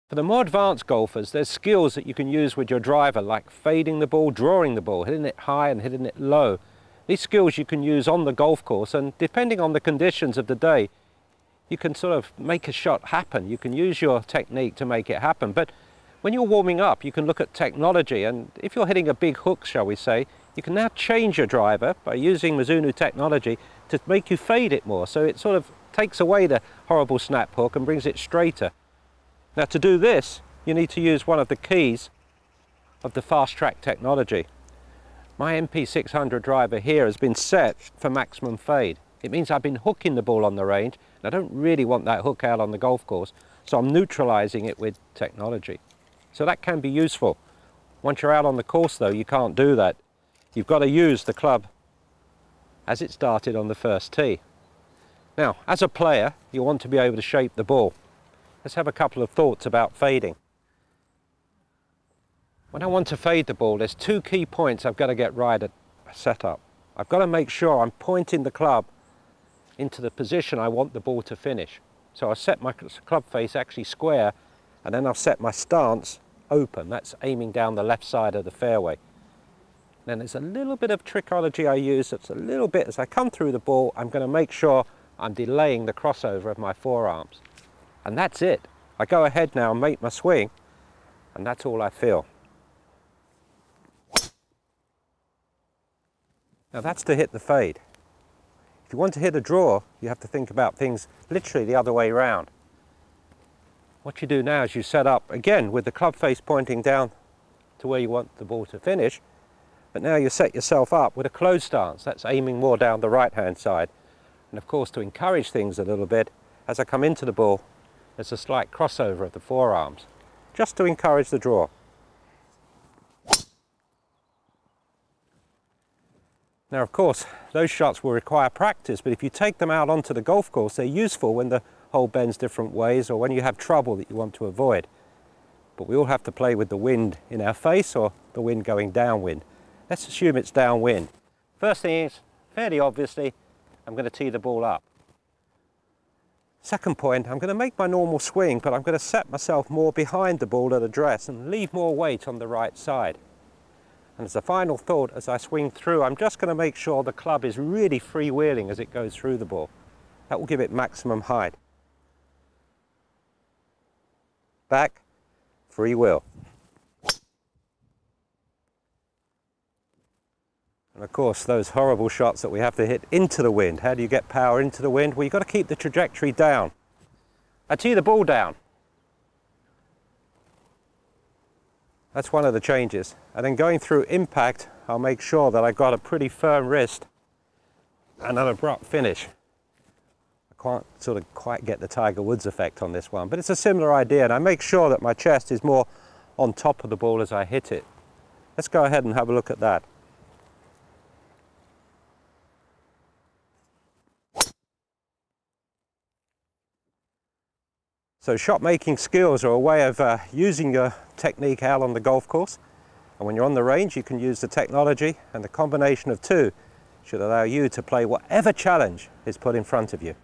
For the more advanced golfers, there's skills that you can use with your driver, like fading the ball, drawing the ball, hitting it high and hitting it low. These skills you can use on the golf course, and depending on the conditions of the day, you can sort of make a shot happen. You can use your technique to make it happen. But when you're warming up, you can look at technology, and if you're hitting a big hook, shall we say, you can now change your driver by using Mizuno technology to make you fade it more. So it sort of takes away the horrible snap hook and brings it straighter. Now, to do this, you need to use one of the keys of the Fast Track technology. My MP600 driver here has been set for maximum fade. It means I've been hooking the ball on the range, and I don't really want that hook out on the golf course, so I'm neutralizing it with technology. So that can be useful. Once you're out on the course though, you can't do that. You've got to use the club as it started on the first tee. Now, as a player, you want to be able to shape the ball. Let's have a couple of thoughts about fading. When I want to fade the ball, there's two key points I've got to get right at setup. I've got to make sure I'm pointing the club into the position I want the ball to finish. So I'll set my club face actually square, and then I'll set my stance open. That's aiming down the left side of the fairway. Then there's a little bit of trickology I use. That's a little bit, as I come through the ball, I'm going to make sure I'm delaying the crossover of my forearms. And that's it. I go ahead now and make my swing, and that's all I feel. Now that's to hit the fade. If you want to hit a draw, you have to think about things literally the other way around. What you do now is you set up, again, with the club face pointing down to where you want the ball to finish, but now you set yourself up with a closed stance. That's aiming more down the right-hand side. And of course, to encourage things a little bit, as I come into the ball, there's a slight crossover of the forearms, just to encourage the draw. Now, of course, those shots will require practice, but if you take them out onto the golf course, they're useful when the hole bends different ways or when you have trouble that you want to avoid. But we all have to play with the wind in our face or the wind going downwind. Let's assume it's downwind. First thing is, fairly obviously, I'm going to tee the ball up. Second point, I'm going to make my normal swing, but I'm going to set myself more behind the ball at address and leave more weight on the right side. And as a final thought, as I swing through, I'm just going to make sure the club is really freewheeling as it goes through the ball. That will give it maximum height. Back, free wheel. And of course, those horrible shots that we have to hit into the wind. How do you get power into the wind? Well, you've got to keep the trajectory down. I tee the ball down. That's one of the changes. And then going through impact, I'll make sure that I've got a pretty firm wrist and an abrupt finish. I can't sort of quite get the Tiger Woods effect on this one, but it's a similar idea. And I make sure that my chest is more on top of the ball as I hit it. Let's go ahead and have a look at that. So shot making skills are a way of using your technique out on the golf course. And when you're on the range, you can use the technology, and the combination of two should allow you to play whatever challenge is put in front of you.